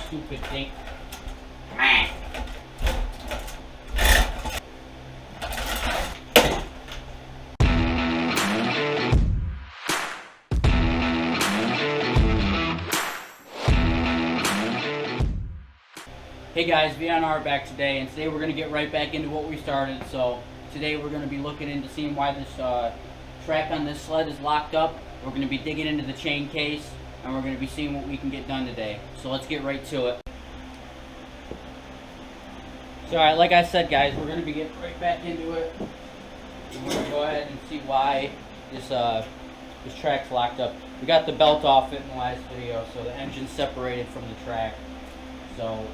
stupid thing. Hey guys, VR&R back today, and today we're going to get right back into what we started. So today we're going to be looking into seeing why this track on this sled is locked up. We're going to be digging into the chain case, and we're going to be seeing what we can get done today. So let's get right to it. So alright, like I said guys, we're going to be getting right back into it. We're going to go ahead and see why this track's locked up. We got the belt off it in the last video, so the engine's separated from the track. So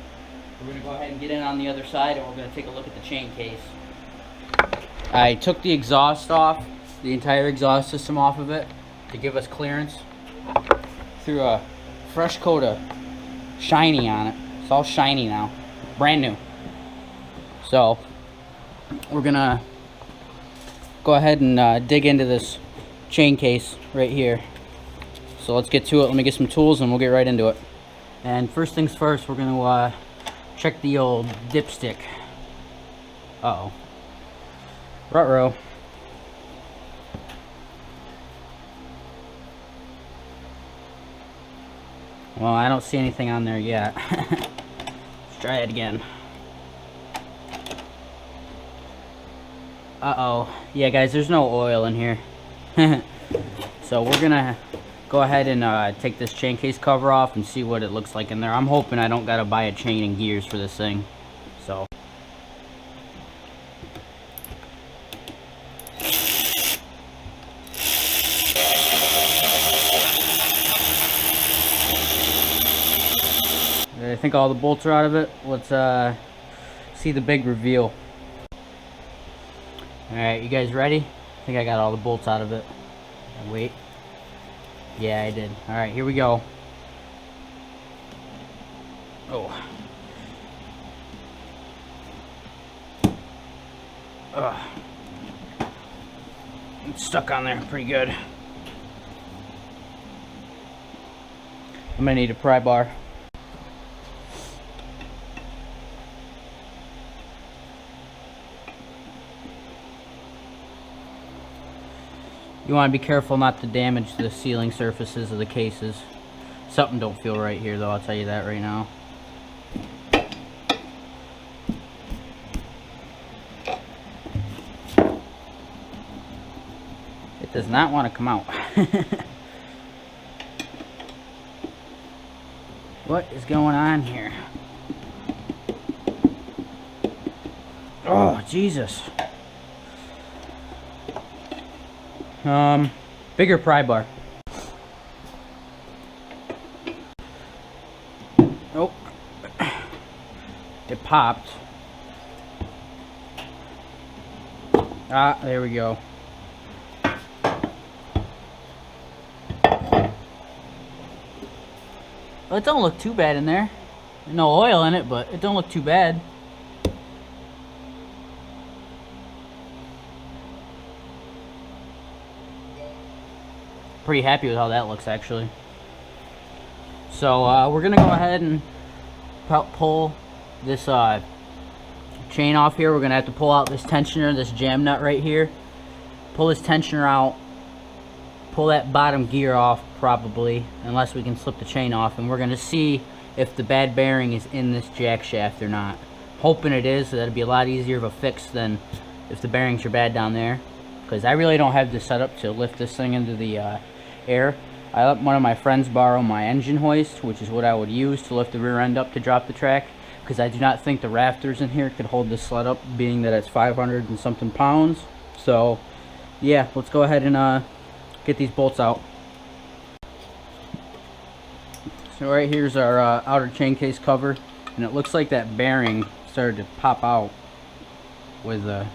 we're going to go ahead and get in on the other side, and we're going to take a look at the chain case. I took the exhaust off, the entire exhaust system off of it, to give us clearance. Threw a fresh coat of shiny on it. It's all shiny now. Brand new. So we're going to go ahead and dig into this chain case right here. So let's get to it. Let me get some tools and we'll get right into it. And first things first, we're going to check the old dipstick. Uh-oh. Ruh-roh. Well, I don't see anything on there yet. Let's try it again. Uh-oh. Yeah, guys, there's no oil in here. So we're going to go ahead and take this chain case cover off and see what it looks like in there. I'm hoping I don't gotta buy a chain and gears for this thing. So I think all the bolts are out of it. Let's see the big reveal. Alright, you guys ready? I think I got all the bolts out of it. Wait. Yeah, I did. Alright, here we go. Oh. Ugh. It's stuck on there pretty good. I'm gonna need a pry bar. You want to be careful not to damage the sealing surfaces of the cases. Something don't feel right here though, I'll tell you that right now. It does not want to come out. What is going on here? Oh, Jesus. Bigger pry bar. Oh, it popped. Ah, there we go. Well, it don't look too bad in there. No oil in it, but it don't look too bad. Pretty happy with how that looks actually. So we're gonna go ahead and pull this chain off here. We're gonna have to pull out this tensioner, this jam nut right here. Pull this tensioner out. Pull that bottom gear off probably, unless we can slip the chain off. And we're gonna see if the bad bearing is in this jack shaft or not. Hoping it is, so that'd be a lot easier of a fix than if the bearings are bad down there. Because I really don't have the setup to lift this thing into the air. I let one of my friends borrow my engine hoist, which is what I would use to lift the rear end up to drop the track, because I do not think the rafters in here could hold this sled up, being that it's 500 and something pounds. So yeah, let's go ahead and get these bolts out. So right here's our outer chain case cover, and it looks like that bearing started to pop out with that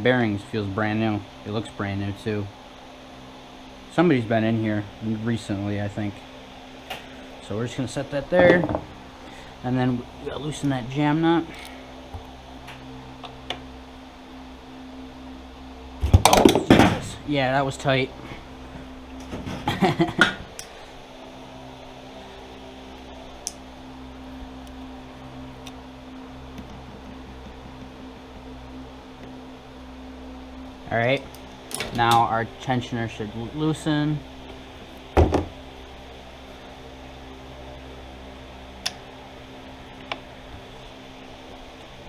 bearing feels brand new. It looks brand new too. Somebody's been in here recently, I think. So we're just gonna set that there, and then we gotta loosen that jam nut. Oh, Jesus. Yeah, that was tight. Alright, now our tensioner should loosen.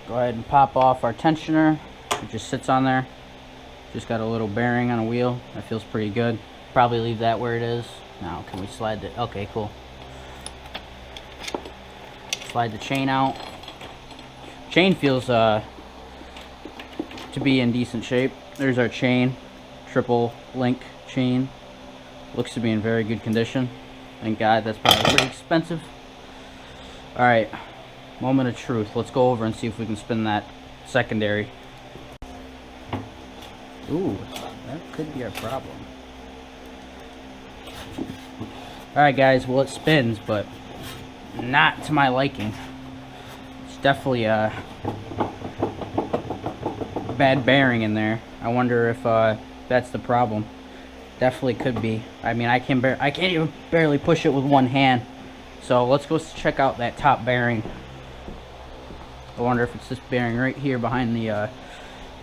Go ahead and pop off our tensioner. It just sits on there. Just got a little bearing on a wheel. That feels pretty good. Probably leave that where it is. Now, can we slide the... Okay, cool. Slide the chain out. Chain feels to be in decent shape. There's our chain. Triple link chain. Looks to be in very good condition. Thank God, that's probably pretty expensive. Alright, moment of truth. Let's go over and see if we can spin that secondary. Ooh, that could be our problem. Alright guys, well it spins, but not to my liking. It's definitely a bad bearing in there. I wonder if that's the problem. Definitely could be. I mean, I can't even barely push it with one hand. So let's go check out that top bearing. I wonder if it's this bearing right here behind the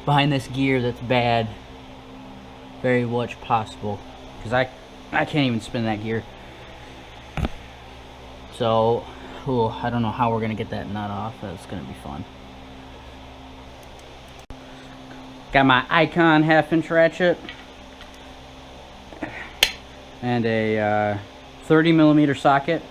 behind this gear that's bad. Very much possible, because I can't even spin that gear. So, ooh, I don't know how we're gonna get that nut off. That's gonna be fun. Got my Icon 1/2" ratchet and a 30mm socket.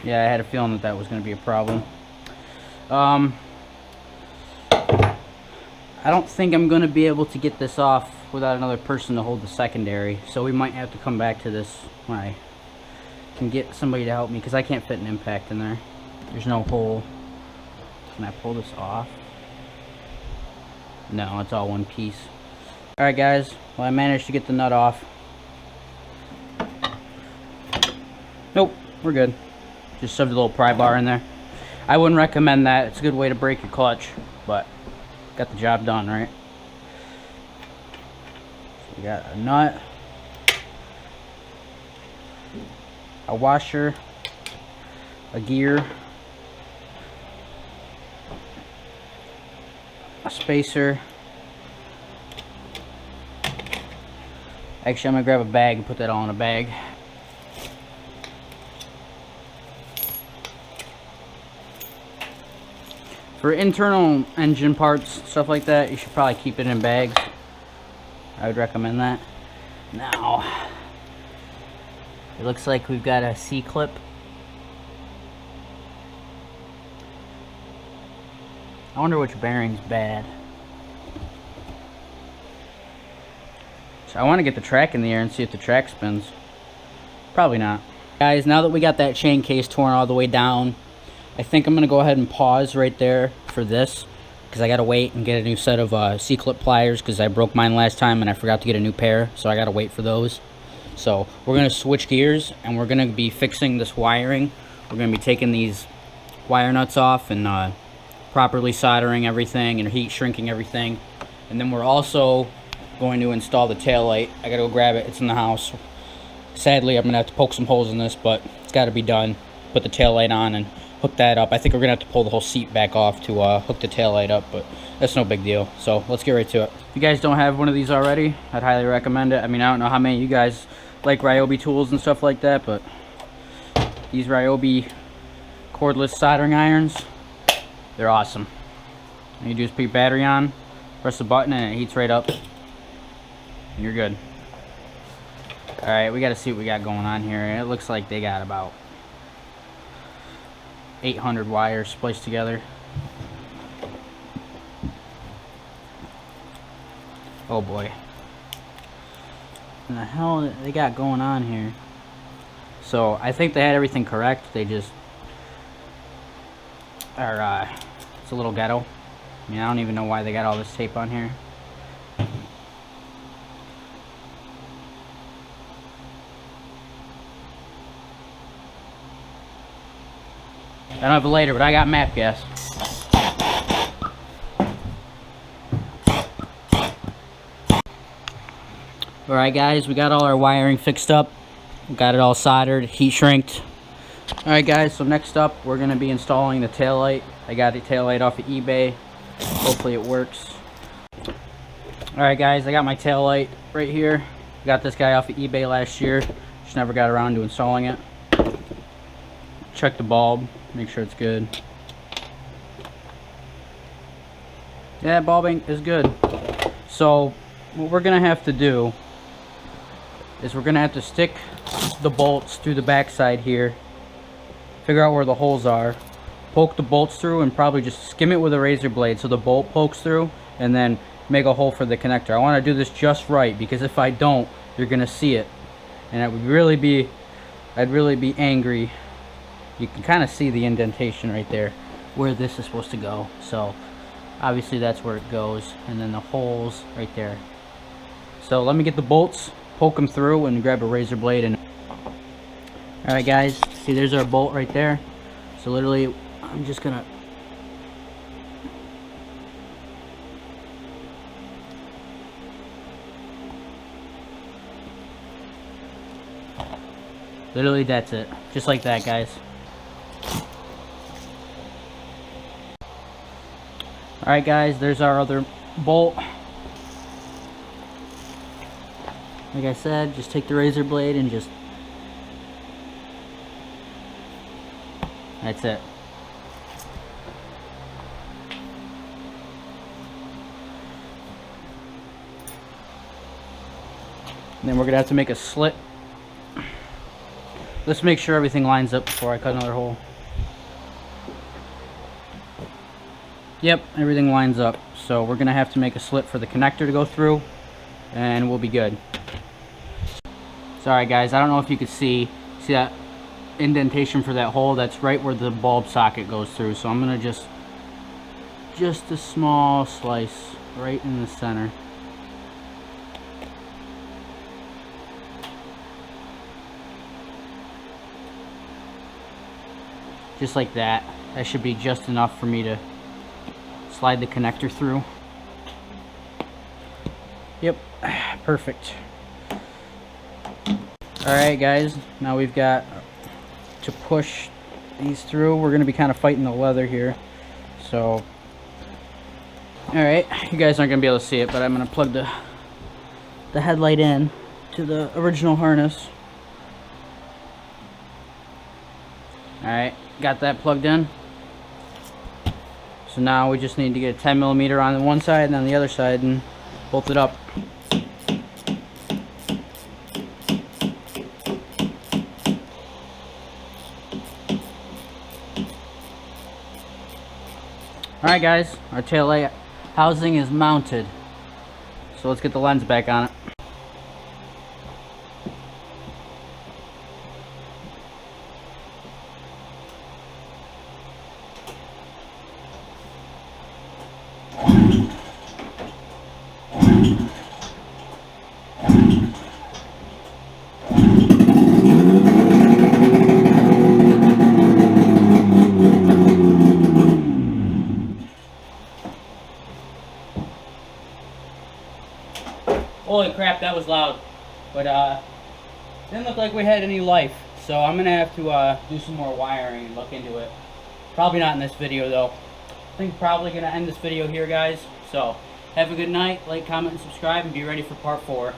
Yeah, I had a feeling that was going to be a problem. I don't think I'm going to be able to get this off without another person to hold the secondary, so we might have to come back to this when I can get somebody to help me, because I can't fit an impact in there. There's no hole. Can I pull this off? No, it's all one piece. Alright guys, well I managed to get the nut off. Nope, we're good. Just shoved a little pry bar in there. I wouldn't recommend that. It's a good way to break your clutch, but got the job done, right? So we got a nut, a washer, a gear, a spacer. Actually, I'm gonna grab a bag and put that all in a bag. For internal engine parts, stuff like that, you should probably keep it in bags. I would recommend that. Now, it looks like we've got a C-clip. I wonder which bearing's bad. So I want to get the track in the air and see if the track spins. Probably not. Guys, now that we got that chain case torn all the way down, I think I'm going to go ahead and pause right there for this, because I got to wait and get a new set of C-clip pliers, because I broke mine last time and I forgot to get a new pair, so I got to wait for those. So we're going to switch gears and we're going to be fixing this wiring. We're going to be taking these wire nuts off and properly soldering everything and heat shrinking everything. And then we're also going to install the taillight. I got to go grab it. It's in the house. Sadly, I'm going to have to poke some holes in this, but it's got to be done. Put the taillight on and hook that up. I think we're gonna have to pull the whole seat back off to hook the taillight up, but that's no big deal. So let's get right to it. If you guys don't have one of these already, I'd highly recommend it. I mean, I don't know how many of you guys like Ryobi tools and stuff like that, but these Ryobi cordless soldering irons, they're awesome. All you do is put your battery on, press the button, and it heats right up, and you're good. All right, we got to see what we got going on here. It looks like they got about 800 wires spliced together. Oh boy. What the hell they got going on here? So I think they had everything correct. They just are it's a little ghetto. I mean, I don't even know why they got all this tape on here. I don't have a lighter, but I got map gas. Alright guys, we got all our wiring fixed up. We got it all soldered, heat shrinked. Alright guys, so next up we're going to be installing the taillight. I got the taillight off of eBay. Hopefully it works. Alright guys, I got my taillight right here. Got this guy off of eBay last year. Just never got around to installing it. Check the bulb, make sure it's good. Yeah, bulb is good. So what we're going to have to do is we're going to have to stick the bolts through the backside here. Figure out where the holes are, poke the bolts through, and probably just skim it with a razor blade so the bolt pokes through, and then make a hole for the connector. I want to do this just right, because if I don't, you're gonna see it, and I'd really be angry. You can kind of see the indentation right there where this is supposed to go, so obviously that's where it goes, and then the holes right there. So let me get the bolts, poke them through, and grab a razor blade. And alright guys, see there's our bolt right there. So literally I'm just gonna literally that's it. Just like that, guys. Alright guys, there's our other bolt. Like I said, just take the razor blade and just that's it. And then we're gonna have to make a slit. Let's make sure everything lines up before I cut another hole. Yep, everything lines up. So we're gonna have to make a slit for the connector to go through, and we'll be good. Sorry guys, I don't know if you could see that indentation for that hole. That's right where the bulb socket goes through. So I'm gonna just a small slice right in the center. Just like that. That should be just enough for me to slide the connector through. Yep, perfect. Alright guys, now we've got to push these through. We're going to be kind of fighting the leather here. So, alright, you guys aren't going to be able to see it, but I'm going to plug the headlight in to the original harness. Alright, got that plugged in. So now we just need to get a 10mm on the one side and on the other side and bolt it up. Alright guys, our tail light housing is mounted. So let's get the lens back on it. Holy crap, that was loud. But didn't look like we had any life. So I'm gonna have to do some more wiring and look into it. Probably not in this video though. I think probably gonna end this video here, guys. So have a good night, like, comment, and subscribe, and be ready for part 4.